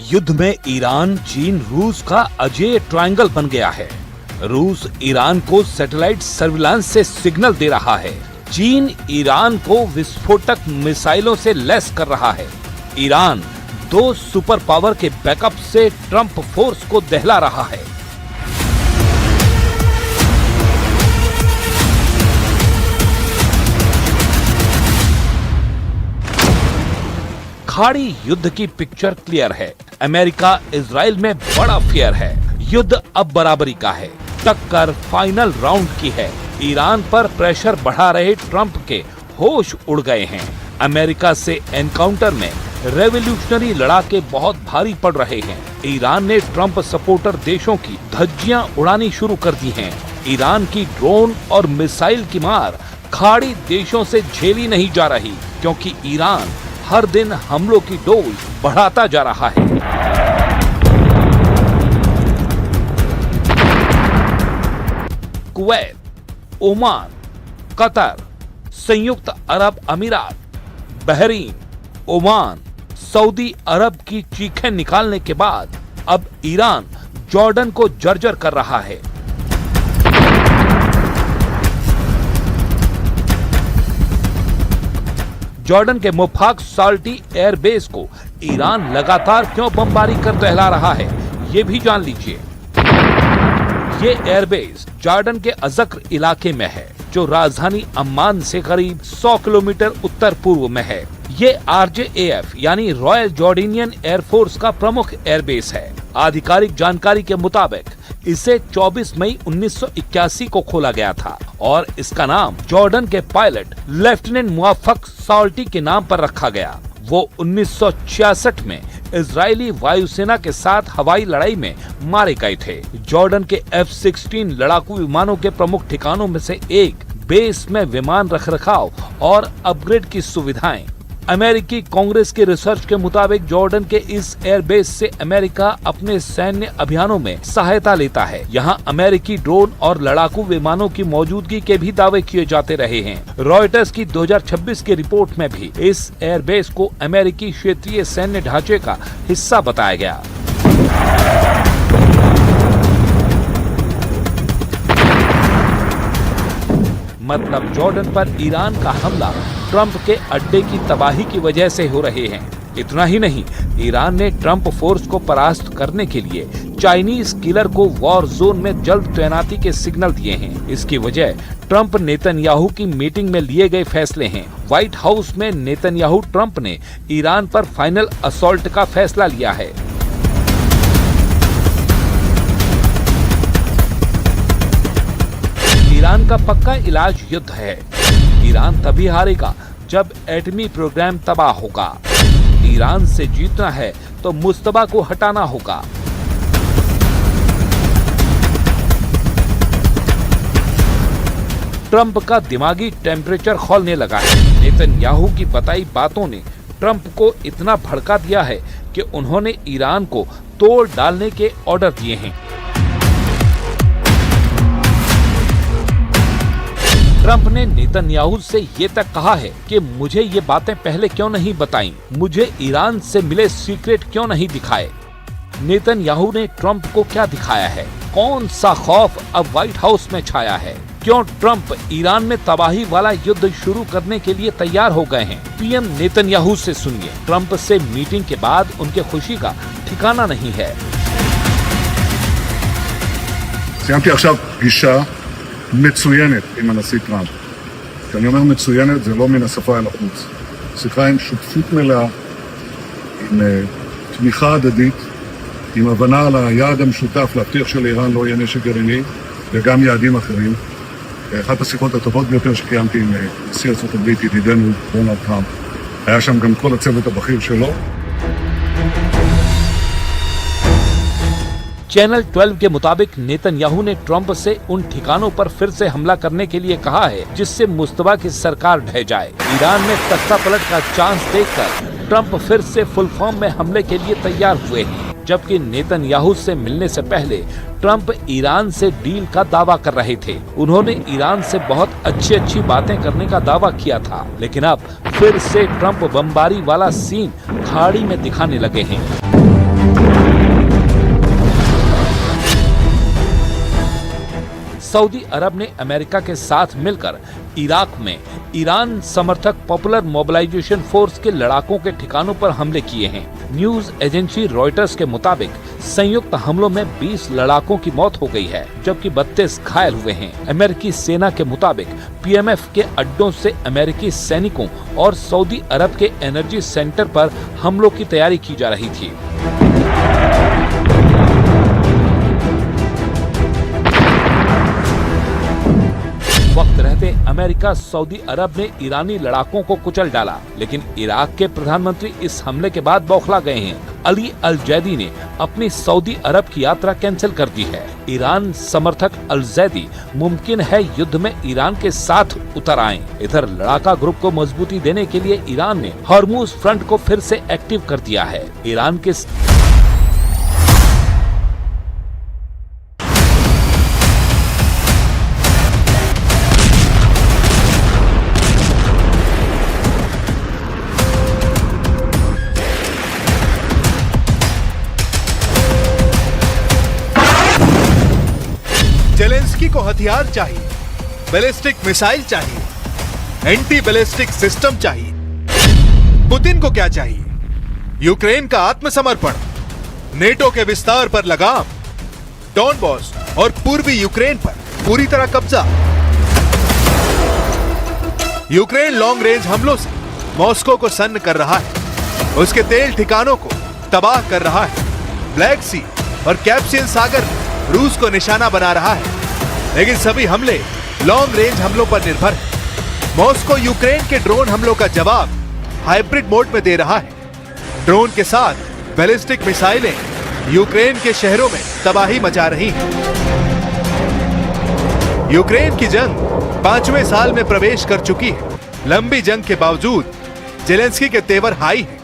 युद्ध में ईरान, चीन, रूस का अजेय ट्रायंगल बन गया है। रूस ईरान को सैटेलाइट सर्विलांस से सिग्नल दे रहा है। चीन ईरान को विस्फोटक मिसाइलों से लैस कर रहा है। ईरान 2 सुपर पावर के बैकअप से ट्रंप फोर्स को दहला रहा है। खाड़ी युद्ध की पिक्चर क्लियर है। अमेरिका इजराइल में बड़ा फेयर है। युद्ध अब बराबरी का है। टक्कर फाइनल राउंड की है। ईरान पर प्रेशर बढ़ा रहे ट्रंप के होश उड़ गए हैं। अमेरिका से एनकाउंटर में रेवोल्यूशनरी लड़ाके बहुत भारी पड़ रहे हैं। ईरान ने ट्रंप सपोर्टर देशों की धज्जियां उड़ानी शुरू कर दी हैं। ईरान की ड्रोन और मिसाइल की मार खाड़ी देशों से झेली नहीं जा रही, क्योंकि ईरान हर दिन हमलों की डोज बढ़ाता जा रहा है। कुवैत, ओमान, कतर, संयुक्त अरब अमीरात, बहरीन, ओमान, सऊदी अरब की चीखें निकालने के बाद अब ईरान जॉर्डन को जर्जर कर रहा है। जॉर्डन के मुफाक साल्टी एयरबेस को ईरान लगातार क्यों बमबारी कर दहला रहा है, ये भी जान लीजिए। ये एयरबेस जॉर्डन के अजक्र इलाके में है, जो राजधानी अम्मान से करीब 100 किलोमीटर उत्तर पूर्व में है। ये RJAF यानी रॉयल जॉर्डेनियन एयरफोर्स का प्रमुख एयरबेस है। आधिकारिक जानकारी के मुताबिक इसे 24 मई 1981 को खोला गया था और इसका नाम जॉर्डन के पायलट लेफ्टिनेंट मुवफ्फक साल्टी के नाम पर रखा गया। वो 1966 में इजरायली वायुसेना के साथ हवाई लड़ाई में मारे गए थे। जॉर्डन के F-16 लड़ाकू विमानों के प्रमुख ठिकानों में से एक बेस में विमान रखरखाव और अपग्रेड की सुविधाएं। अमेरिकी कांग्रेस के रिसर्च के मुताबिक जॉर्डन के इस एयरबेस से अमेरिका अपने सैन्य अभियानों में सहायता लेता है। यहाँ अमेरिकी ड्रोन और लड़ाकू विमानों की मौजूदगी के भी दावे किए जाते रहे हैं। रॉयटर्स की 2026 की रिपोर्ट में भी इस एयरबेस को अमेरिकी क्षेत्रीय सैन्य ढांचे का हिस्सा बताया गया। मतलब जॉर्डन पर ईरान का हमला ट्रंप के अड्डे की तबाही की वजह से हो रहे हैं। इतना ही नहीं, ईरान ने ट्रंप फोर्स को परास्त करने के लिए चाइनीज किलर को वॉर जोन में जल्द तैनाती के सिग्नल दिए हैं। इसकी वजह ट्रंप नेतन्याहू की मीटिंग में लिए गए फैसले हैं। व्हाइट हाउस में नेतन्याहू ट्रंप ने ईरान पर फाइनल असॉल्ट का फैसला लिया है। ईरान का पक्का इलाज युद्ध है। ईरान तभी हारेगा जब एटमी प्रोग्राम तबाह होगा। ईरान से जीतना है तो मुस्तबा को हटाना होगा। ट्रंप का दिमागी टेम्परेचर खौलने लगा है। नेतन्याहू की बताई बातों ने ट्रंप को इतना भड़का दिया है कि उन्होंने ईरान को तोड़ डालने के ऑर्डर दिए हैं। ट्रंप ने नेतन्याहू से ये तक कहा है कि मुझे ये बातें पहले क्यों नहीं बताई, मुझे ईरान से मिले सीक्रेट क्यों नहीं दिखाए। नेतन्याहू ने ट्रंप को क्या दिखाया है? कौन सा खौफ अब व्हाइट हाउस में छाया है? क्यों ट्रंप ईरान में तबाही वाला युद्ध शुरू करने के लिए तैयार हो गए हैं? पीएम नेतन्याहू से सुनिए। ट्रंप से मीटिंग के बाद उनके खुशी का ठिकाना नहीं है। מצוינת עם הנשיא טראמפ. כשאני אומר מצוינת זה לא מן השפה אל החוץ. שיחה עם שותפות מלאה, עם תמיכה הדדית, עם הבנה על היעד המשותף להבטיח שלאיראן לא יהיה נשק גרעיני וגם יעדים אחרים. אחת השיחות הטובות ביותר שקיימתי עם נשיא ארצות הברית, ידידנו דונלד טראמפ. היה שם גם כל הצוות הבכיר שלו. चैनल 12 के मुताबिक नेतन्याहू ने ट्रंप से उन ठिकानों पर फिर से हमला करने के लिए कहा है जिससे मुस्तबा की सरकार ढह जाए। ईरान में तख्ता पलट का चांस देखकर ट्रंप फिर से फुल फॉर्म में हमले के लिए तैयार हुए हैं। जबकि नेतन्याहू से मिलने से पहले ट्रंप ईरान से डील का दावा कर रहे थे। उन्होंने ईरान से बहुत अच्छी बातें करने का दावा किया था, लेकिन अब फिर से ट्रंप बमबारी वाला सीन खाड़ी में दिखाने लगे हैं। सऊदी अरब ने अमेरिका के साथ मिलकर इराक में ईरान समर्थक पॉपुलर मोबिलाइजेशन फोर्स के लड़ाकों के ठिकानों पर हमले किए हैं। न्यूज एजेंसी रॉयटर्स के मुताबिक संयुक्त हमलों में 20 लड़ाकों की मौत हो गई है, जबकि 32 घायल हुए हैं। अमेरिकी सेना के मुताबिक पीएमएफ के अड्डों से अमेरिकी सैनिकों और सऊदी अरब के एनर्जी सेंटर पर हमलों की तैयारी की जा रही थी। वक्त रहते अमेरिका सऊदी अरब ने ईरानी लड़ाकों को कुचल डाला, लेकिन इराक के प्रधानमंत्री इस हमले के बाद बौखला गए हैं। अली अल जैदी ने अपनी सऊदी अरब की यात्रा कैंसिल कर दी है। ईरान समर्थक अल जैदी मुमकिन है युद्ध में ईरान के साथ उतर आएं। इधर लड़ाका ग्रुप को मजबूती देने के लिए ईरान ने हॉर्मुज फ्रंट को फिर से एक्टिव कर दिया है। ईरान के जेलेंस्की को हथियार चाहिए, बैलिस्टिक मिसाइल चाहिए, एंटी बैलिस्टिक सिस्टम चाहिए। पुतिन को क्या चाहिए? यूक्रेन का आत्मसमर्पण, नेटो के विस्तार पर लगाम, डॉनबॉस और पूर्वी यूक्रेन पर पूरी तरह कब्जा। यूक्रेन लॉन्ग रेंज हमलों से मॉस्को को सन्न कर रहा है, उसके तेल ठिकानों को तबाह कर रहा है। ब्लैक सी और कैस्पियन सागर में रूस को निशाना बना रहा है, लेकिन सभी हमले लॉन्ग रेंज हमलों पर निर्भर है। मॉस्को यूक्रेन के ड्रोन हमलों का जवाब हाइब्रिड मोड में दे रहा है। ड्रोन के साथ बैलिस्टिक मिसाइलें यूक्रेन के शहरों में तबाही मचा रही हैं। यूक्रेन की जंग 5वें साल में प्रवेश कर चुकी है। लंबी जंग के बावजूद जेलेंस्की के तेवर हाई हैं,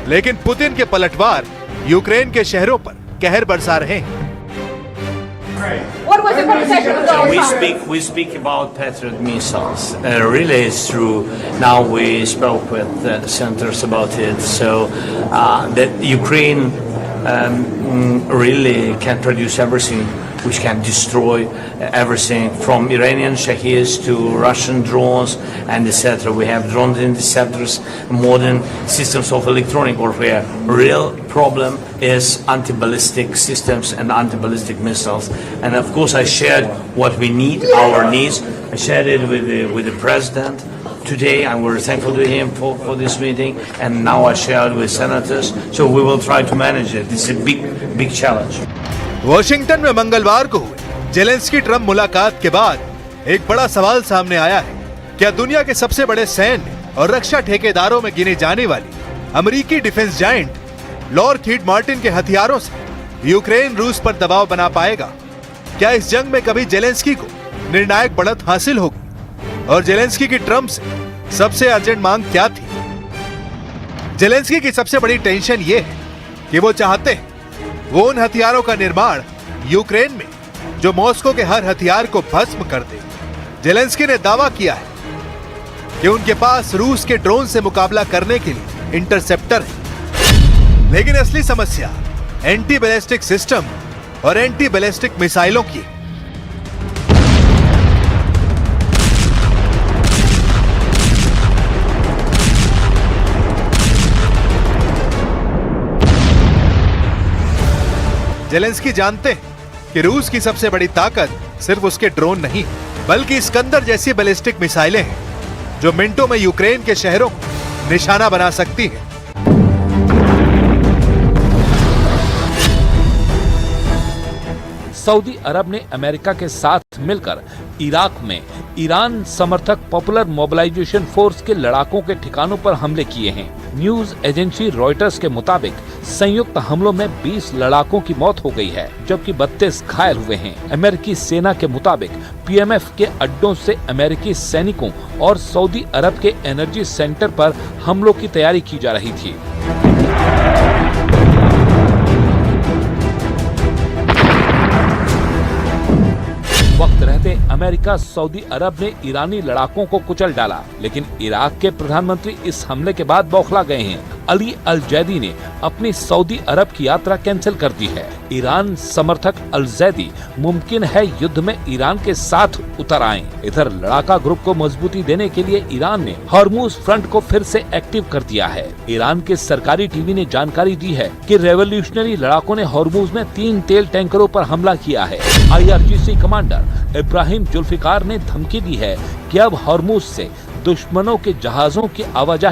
लेकिन पुतिन के पलटवार यूक्रेन के शहरों पर कहर बरसा रहे हैं। What was the conversation with Donald So Trump? we speak about Patriot missiles. Really, it's true. Now we spoke with senators about it. So that Ukraine really can produce everything, which can destroy everything from Iranian Shaheeds to Russian drones and etc. We have drone interceptors, modern systems of electronic warfare. Real problem is anti-ballistic systems and anti-ballistic missiles. And of course, I shared what we need, our needs. I shared it with the president today. I'm very thankful to him for this meeting. And now I shared with senators. So we will try to manage it. It's a big challenge. Washington में मंगलवार को हुए Zelensky Trump मुलाकात के बाद एक बड़ा सवाल सामने आया है। क्या दुनिया के सबसे बड़े सैन्य और रक्षा ठेकेदारों में गिनी जाने वाली अमेरिकी डिफेंस जायंट लॉकहीड मार्टिन के हथियारों से यूक्रेन रूस पर दबाव बना पाएगा? क्या इस जंग में कभी जेलेंस्की को निर्णायक बढ़त हासिल होगी? और जेलेंस्की की ट्रम्प से सबसे अर्जेंट मांग क्या थी? जेलेंस्की की सबसे बड़ी टेंशन ये है कि वो चाहते हैं वो उन हथियारों का निर्माण यूक्रेन में जो मॉस्को के हर हथियार को भस्म कर दे। जेलेंस्की ने दावा किया है कि उनके पास रूस के ड्रोन से मुकाबला करने के लिए इंटरसेप्टर है, लेकिन असली समस्या एंटी बैलिस्टिक सिस्टम और एंटी बैलिस्टिक मिसाइलों की है। जेलेंस्की जानते हैं कि रूस की सबसे बड़ी ताकत सिर्फ उसके ड्रोन नहीं, बल्कि स्कंदर जैसी बैलिस्टिक मिसाइलें हैं जो मिनटों में यूक्रेन के शहरों को निशाना बना सकती हैं। सऊदी अरब ने अमेरिका के साथ मिलकर इराक में ईरान समर्थक पॉपुलर मोबिलाइजेशन फोर्स के लड़ाकों के ठिकानों पर हमले किए हैं। न्यूज एजेंसी रॉयटर्स के मुताबिक संयुक्त हमलों में 20 लड़ाकों की मौत हो गई है, जबकि 32 घायल हुए हैं। अमेरिकी सेना के मुताबिक पीएमएफ के अड्डों से अमेरिकी सैनिकों और सऊदी अरब के एनर्जी सेंटर पर हमलों की तैयारी की जा रही थी। वक्त रहते अमेरिका सऊदी अरब ने ईरानी लड़ाकों को कुचल डाला, लेकिन इराक के प्रधानमंत्री इस हमले के बाद बौखला गए हैं। अली अल जैदी ने अपनी सऊदी अरब की यात्रा कैंसिल कर दी है। ईरान समर्थक अल जैदी मुमकिन है युद्ध में ईरान के साथ उतर आएं। इधर लड़ाका ग्रुप को मजबूती देने के लिए ईरान ने हॉर्मुज फ्रंट को फिर से एक्टिव कर दिया है। ईरान के सरकारी टीवी ने जानकारी दी है कि रेवोल्यूशनरी लड़ाकों ने हॉर्मुज में 3 तेल टैंकरों पर हमला किया है। IRGC कमांडर इब्राहिम जुल्फिकार ने धमकी दी है कि अब हॉर्मुज से दुश्मनों के जहाजों की आवाजाही